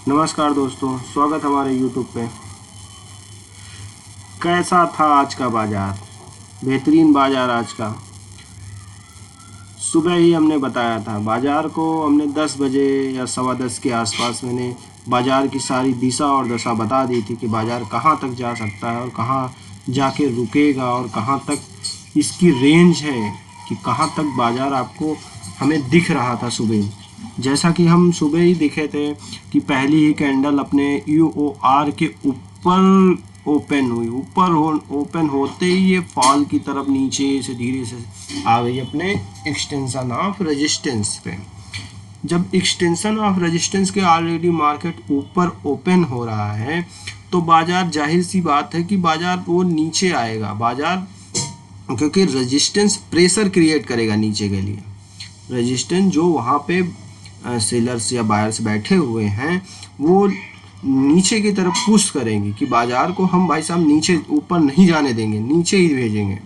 नमस्कार दोस्तों, स्वागत हमारे YouTube पे। कैसा था आज का बाज़ार? बेहतरीन बाज़ार आज का। सुबह ही हमने बताया था बाज़ार को, हमने 10 बजे या सवा 10 के आसपास मैंने बाज़ार की सारी दिशा और दशा बता दी थी कि बाज़ार कहाँ तक जा सकता है और कहाँ जाके रुकेगा और कहाँ तक इसकी रेंज है कि कहाँ तक बाज़ार आपको हमें दिख रहा था सुबह। जैसा कि हम सुबह ही दिखे थे कि पहली ही कैंडल अपने EOR के ऊपर ओपन हुई, ओपन होते ही ये फॉल की तरफ नीचे से धीरे से आ गई अपने एक्सटेंशन ऑफ रेजिस्टेंस पे। जब एक्सटेंशन ऑफ रेजिस्टेंस के ऑलरेडी मार्केट ऊपर ओपन हो रहा है तो बाजार, जाहिर सी बात है कि बाजार वो नीचे आएगा बाजार, क्योंकि रेजिस्टेंस प्रेशर क्रिएट करेगा नीचे के लिए। रेजिस्टेंस जो वहाँ पे सेलर्स या बायर्स बैठे हुए हैं वो नीचे की तरफ पुश करेंगे कि बाजार को हम भाई साहब नीचे, ऊपर नहीं जाने देंगे, नीचे ही भेजेंगे।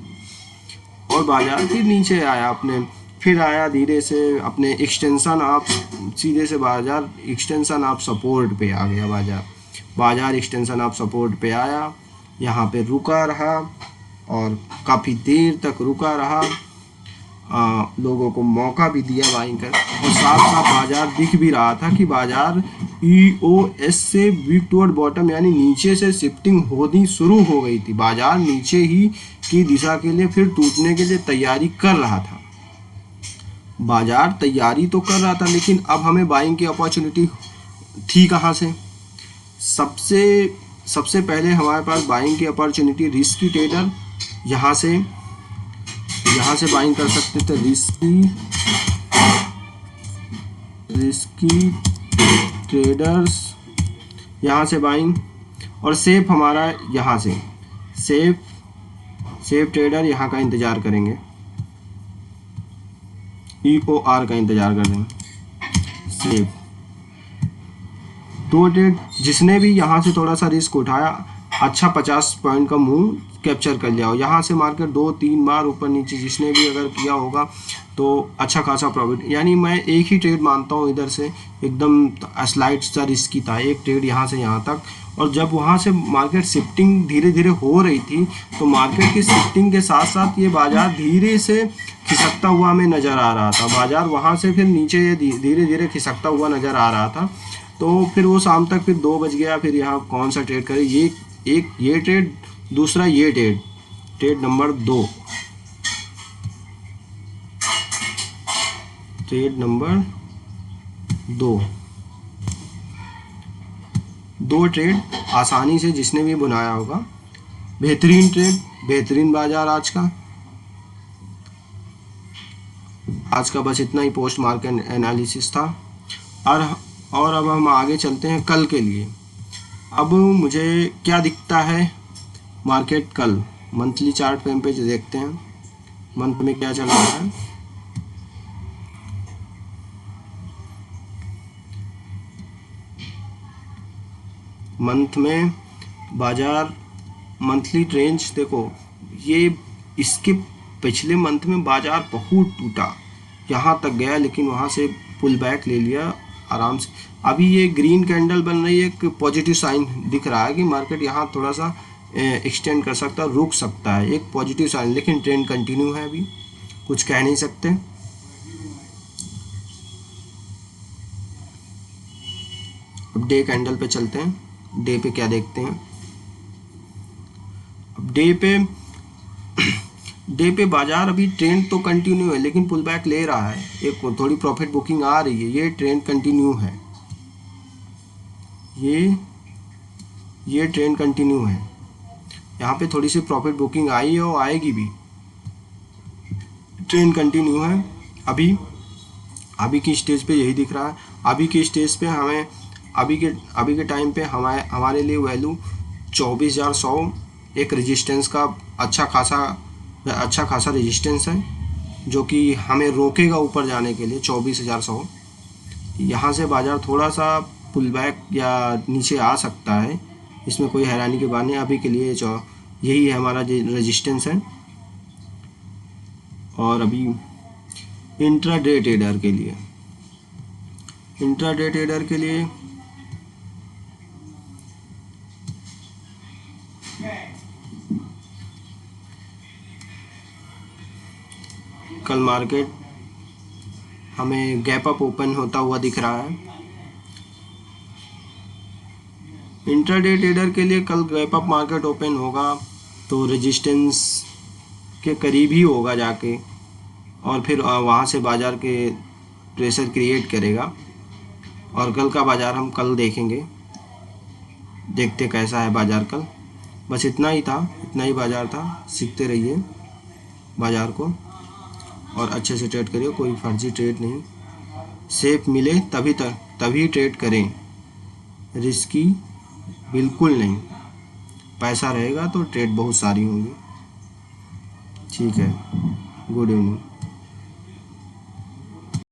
और बाजार फिर नीचे आया अपने, फिर आया धीरे से अपने एक्सटेंशन ऑफ, सीधे से बाजार एक्सटेंशन ऑफ सपोर्ट पे आ गया। बाजार एक्सटेंशन ऑफ सपोर्ट पे आया, यहाँ पे रुका रहा और काफ़ी देर तक रुका रहा। लोगों को मौका भी दिया बाइंग कर, और साथ साथ बाजार दिख भी रहा था कि बाजार EOS से वीक टुवर्ड बॉटम यानी नीचे से शिफ्टिंग होनी शुरू हो गई थी। बाजार नीचे ही की दिशा के लिए फिर टूटने के लिए तैयारी कर रहा था। बाजार तैयारी तो कर रहा था, लेकिन अब हमें बाइंग की अपॉर्चुनिटी थी कहाँ से? सबसे पहले हमारे पास बाइंग की अपॉर्चुनिटी रिस्की ट्रेडर यहाँ से बाइंग कर सकते थे। रिस्की ट्रेडर्स यहाँ से बाइंग, और सेफ हमारा यहाँ से सेफ ट्रेडर यहाँ का इंतज़ार करेंगे, EOR का इंतज़ार कर देंगे। सेफ दो ट्रेड जिसने भी यहाँ से थोड़ा सा रिस्क उठाया, अच्छा 50 पॉइंट का मूव कैप्चर कर लिया हो। यहाँ से मार्केट 2-3 बार ऊपर नीचे जिसने भी अगर किया होगा तो अच्छा खासा प्रॉफिट। यानी मैं एक ही ट्रेड मानता हूँ, इधर से एकदम स्लाइड सा रिस्की था एक ट्रेड यहाँ से यहाँ तक। और जब वहाँ से मार्केट शिफ्टिंग धीरे धीरे हो रही थी तो मार्केट की शिफ्टिंग के साथ साथ ये बाजार धीरे से खिसकता हुआ हमें नज़र आ रहा था। बाजार वहाँ से फिर नीचे ये धीरे धीरे खिसकता हुआ नज़र आ रहा था। तो फिर वो शाम तक फिर 2 बज गया। फिर यहाँ कौन सा ट्रेड करे, ये ट्रेड, दूसरा ये trade number 2, trade number 2 trade आसानी से जिसने भी बनाया होगा, बेहतरीन ट्रेड, बेहतरीन बाजार आज का बस इतना ही पोस्ट मार्केट एनालिसिस था। और अब हम आगे चलते हैं कल के लिए। अब मुझे क्या दिखता है मार्केट कल, मंथली चार्ट पे देखते हैं मंथ में क्या चल रहा है। मंथ में बाजार मंथली ट्रेंड्स देखो, ये इसके पिछले मंथ में बाजार बहुत टूटा, यहाँ तक गया लेकिन वहाँ से पुल बैक ले लिया आराम से। अभी ये ग्रीन कैंडल बन रही है, एक पॉजिटिव साइन दिख रहा है कि मार्केट यहाँ थोड़ा सा एक्सटेंड कर सकता है, रुक सकता है, एक पॉजिटिव साइन। लेकिन ट्रेंड कंटिन्यू है, अभी कुछ कह नहीं सकते। अब डे कैंडल पे चलते हैं, डे पे क्या देखते हैं। अब डे पे बाजार अभी ट्रेंड तो कंटिन्यू है लेकिन पुल बैक ले रहा है, एक थोड़ी प्रॉफिट बुकिंग आ रही है, ये ट्रेंड कंटिन्यू है, ये ट्रेंड कंटिन्यू है। यहाँ पे थोड़ी सी प्रॉफिट बुकिंग आई है और आएगी भी, ट्रेंड कंटिन्यू है। अभी की स्टेज पे यही दिख रहा है। अभी की स्टेज पे हमें अभी के टाइम पे हमारे लिए वैल्यू 24,100 एक रेजिस्टेंस का अच्छा खासा रेजिस्टेंस है, जो कि हमें रोकेगा ऊपर जाने के लिए 24,100। यहाँ से बाजार थोड़ा सा पुल बैक या नीचे आ सकता है, इसमें कोई हैरानी की बात नहीं। अभी के लिए यही है हमारा रेजिस्टेंस है। और अभी इंट्राडे ट्रेडर के लिए कल मार्केट हमें गैप अप ओपन होता हुआ दिख रहा है। इंट्राडे ट्रेडर के लिए कल गैप अप मार्केट ओपन होगा तो रेजिस्टेंस के करीब ही होगा जाके, और फिर वहाँ से बाज़ार के प्रेशर क्रिएट करेगा। और कल का बाज़ार हम कल देखेंगे, देखते कैसा है बाज़ार कल। बस इतना ही था, इतना ही बाज़ार था। सीखते रहिए बाज़ार को और अच्छे से ट्रेड करिए, कोई फर्जी ट्रेड नहीं। सेफ मिले तभी ट्रेड करें, रिस्की बिल्कुल नहीं। पैसा रहेगा तो ट्रेड बहुत सारी होंगी। ठीक है, गुड इवनिंग।